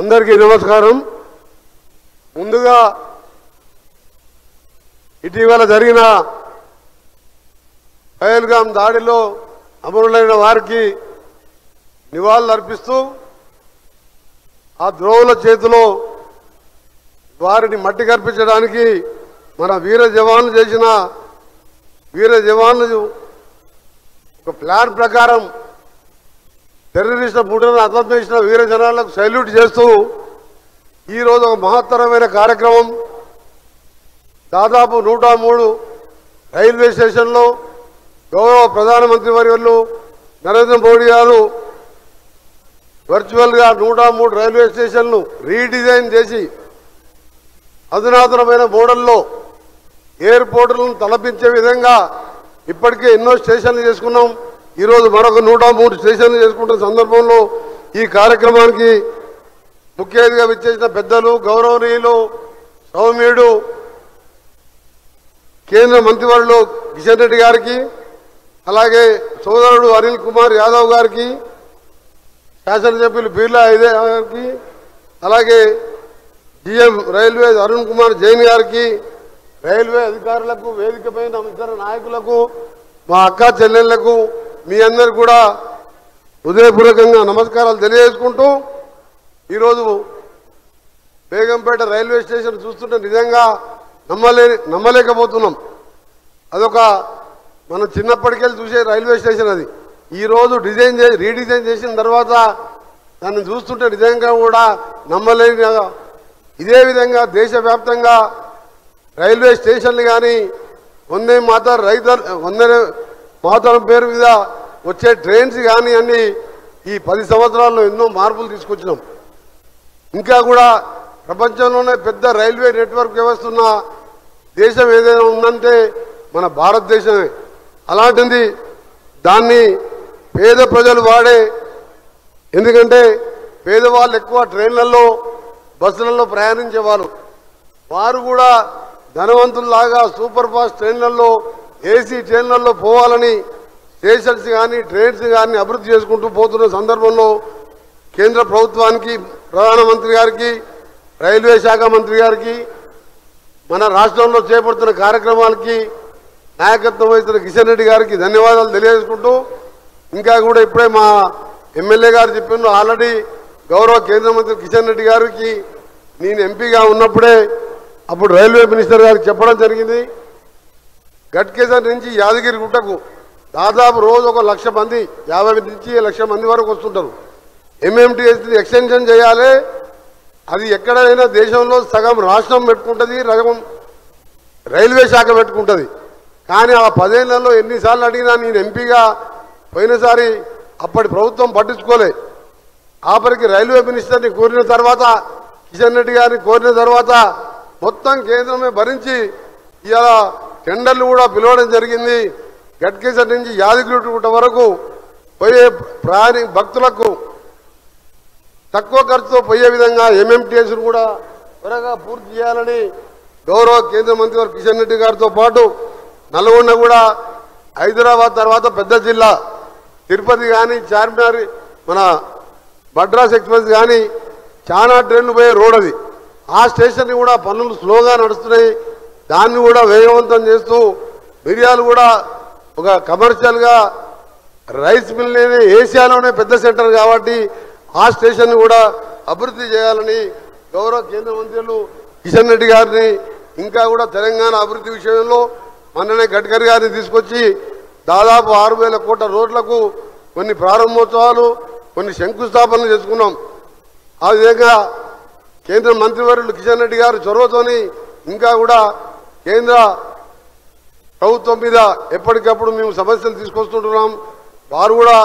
అందరికీ నమస్కారం. ముందుగా ఇటీవల జరిగిన పహల్గాం దాడిలో అమరులైన వారికి నివాళులు అర్పిస్తూ ఆ ద్రోహుల చేతిలో వారిని మట్టి కర్పించడానికి మన వీర జవాన్లు చేసిన వీర జవాన్లు ఒక ప్లాన్ ప్రకారం టెర్రరిస్టుల ముఠాను అంతం చేసిన వీర జనాలకు సల్యూట్ చేస్తూ ఈరోజు ఒక మహత్తరమైన కార్యక్రమం దాదాపు 103 రైల్వే స్టేషన్లో గౌరవ ప్రధానమంత్రి వర్యులు నరేంద్ర మోడీ గారు వర్చువల్గా 103 రైల్వే స్టేషన్లు రీడిజైన్ చేసి అధునాతనమైన మోడల్లో ఎయిర్పోర్టులను తలపించే విధంగా ఇప్పటికే ఎన్నో స్టేషన్లు చేసుకున్నాం. ఈరోజు మరొక 103 స్టేషన్లు చేసుకుంటున్న సందర్భంలో ఈ కార్యక్రమానికి ముఖ్య అతిథిగా విచ్చేసిన పెద్దలు గౌరవనీయులు సౌమ్యుడు కేంద్ర మంత్రివర్యులు కిషన్ రెడ్డి గారికి, అలాగే సోదరుడు అనిల్ కుమార్ యాదవ్ గారికి, శాసనసభ్యులు బిర్లా ఐదే గారికి, అలాగే జీఎం రైల్వే అరుణ్ కుమార్ జైన్ గారికి, రైల్వే అధికారులకు, వేదికపైన ఇతర నాయకులకు, మా అక్క చెల్లెళ్లకు మీ అందరు కూడా హృదయపూర్వకంగా నమస్కారాలు తెలియజేసుకుంటూ ఈరోజు బేగంపేట రైల్వే స్టేషన్ చూస్తుంటే నిజంగా నమ్మలేకపోతున్నాం. అదొక మనం చిన్నప్పటికెళ్ళి చూసే రైల్వే స్టేషన్ అది. ఈరోజు రీడిజైన్ చేసిన తర్వాత దాన్ని చూస్తుంటే నిజంగా కూడా నమ్మలేని. ఇదే విధంగా దేశవ్యాప్తంగా రైల్వే స్టేషన్లు కానీ వందే మాతరం పేరు మీద వచ్చే ట్రైన్స్ కానీ అన్ని ఈ 10 సంవత్సరాల్లో ఎన్నో మార్పులు తీసుకొచ్చినాం. ఇంకా కూడా ప్రపంచంలోనే పెద్ద రైల్వే నెట్వర్క్ వ్యవస్థ ఉన్న దేశం ఏదైనా ఉందంటే మన భారతదేశమే. అలాంటిది దాన్ని పేద ప్రజలు వాడే, ఎందుకంటే పేదవాళ్ళు ఎక్కువ ట్రైన్లలో బస్సులలో ప్రయాణించేవాళ్ళు, వారు కూడా ధనవంతుల్లాగా సూపర్ ఫాస్ట్ ట్రైన్లలో ఏసీ ట్రైన్లలో పోవాలని స్టేషన్స్ కానీ ట్రైన్స్ కానీ అభివృద్ధి చేసుకుంటూ పోతున్న సందర్భంలో కేంద్ర ప్రభుత్వానికి, ప్రధానమంత్రి గారికి, రైల్వే శాఖ మంత్రి గారికి, మన రాష్ట్రంలో చేపడుతున్న కార్యక్రమాలకి నాయకత్వం వహిస్తున్న కిషన్ రెడ్డి గారికి ధన్యవాదాలు తెలియజేసుకుంటూ, ఇంకా కూడా ఇప్పుడే మా ఎమ్మెల్యే గారు చెప్పిన ఆల్రెడీ గౌరవ కేంద్ర మంత్రి కిషన్ రెడ్డి గారికి నేను ఎంపీగా ఉన్నప్పుడే అప్పుడు రైల్వే మినిస్టర్ గారికి చెప్పడం జరిగింది. గట్కేసర్ నుంచి యాదగిరి గుట్టకు దాదాపు రోజు ఒక 1,00,000 మంది, 50 నుంచి 1,00,000 మంది వరకు వస్తుంటారు. ఎంఎంటీఎస్ని ఎక్స్టెన్షన్ చేయాలి. అది ఎక్కడైనా దేశంలో సగం రాష్ట్రం పెట్టుకుంటుంది, సగం రైల్వే శాఖ పెట్టుకుంటుంది. కానీ ఆ 10 ఏళ్లలో ఎన్నిసార్లు అడిగినా నేను ఎంపీగా పోయినసారి అప్పటి ప్రభుత్వం పట్టించుకోలే. ఆఖరికి రైల్వే మినిస్టర్ని కోరిన తర్వాత, కిషన్ రెడ్డి గారిని కోరిన తర్వాత మొత్తం కేంద్రమే భరించి ఇలా టెండర్లు కూడా పిలవడం జరిగింది. గట్కేసర్ నుంచి యాదగిరిగుట్ట వరకు పోయే భక్తులకు తక్కువ ఖర్చుతో పోయే విధంగా ఎంఎంటీఎస్ను కూడా త్వరగా పూర్తి చేయాలని గౌరవ కేంద్ర మంత్రి గారు కిషన్ రెడ్డి గారితో పాటు నల్గొండ కూడా హైదరాబాద్ తర్వాత పెద్ద జిల్లా తిరుపతి కానీ చార్మినార్ మన మద్రాస్ ఎక్స్ప్రెస్ కానీ చాలా ట్రైన్లు పోయే రోడ్ అది. ఆ స్టేషన్ని కూడా పనులు స్లోగా నడుస్తున్నాయి. దాన్ని కూడా వేగవంతం చేస్తూ మిర్యాలు కూడా ఒక కమర్షియల్గా రైస్ మిల్ లేని ఏషియాలోనే పెద్ద సెంటర్ కాబట్టి ఆ స్టేషన్ కూడా అభివృద్ధి చేయాలని గౌరవ కేంద్ర మంత్రులు కిషన్ రెడ్డి గారిని, ఇంకా కూడా తెలంగాణ అభివృద్ధి విషయంలో మొన్ననే గడ్కరీ గారిని తీసుకొచ్చి దాదాపు 6,000 కోట్ల రోడ్లకు కొన్ని ప్రారంభోత్సవాలు, కొన్ని శంకుస్థాపనలు చేసుకున్నాం. ఆ విధంగా కేంద్ర మంత్రివర్యులు కిషన్ రెడ్డి గారు చొరవతోని ఇంకా కూడా కేంద్ర ప్రభుత్వం మీద ఎప్పటికప్పుడు మేము సమస్యలు తీసుకొస్తుంటున్నాం. వారు కూడా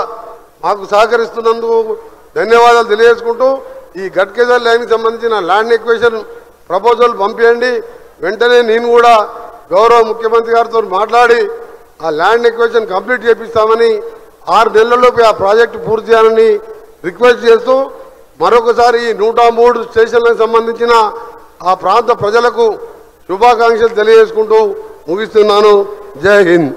మాకు సహకరిస్తున్నందుకు ధన్యవాదాలు తెలియజేసుకుంటూ ఈ గట్కేసర్ లైన్కి సంబంధించిన ల్యాండ్ ఎక్విజిషన్ ప్రపోజల్ పంపించండి. వెంటనే నేను కూడా గౌరవ ముఖ్యమంత్రి గారితో మాట్లాడి ఆ ల్యాండ్ ఎక్విజిషన్ కంప్లీట్ చేపిస్తామని, 6 నెలల్లోపు ఆ ప్రాజెక్టు పూర్తి చేయాలని రిక్వెస్ట్ చేస్తూ మరొకసారి ఈ 103 స్టేషన్లకు సంబంధించిన ఆ ప్రాంత ప్రజలకు శుభాకాంక్షలు తెలియజేసుకుంటూ ముగిస్తున్నాను. జై హింద్.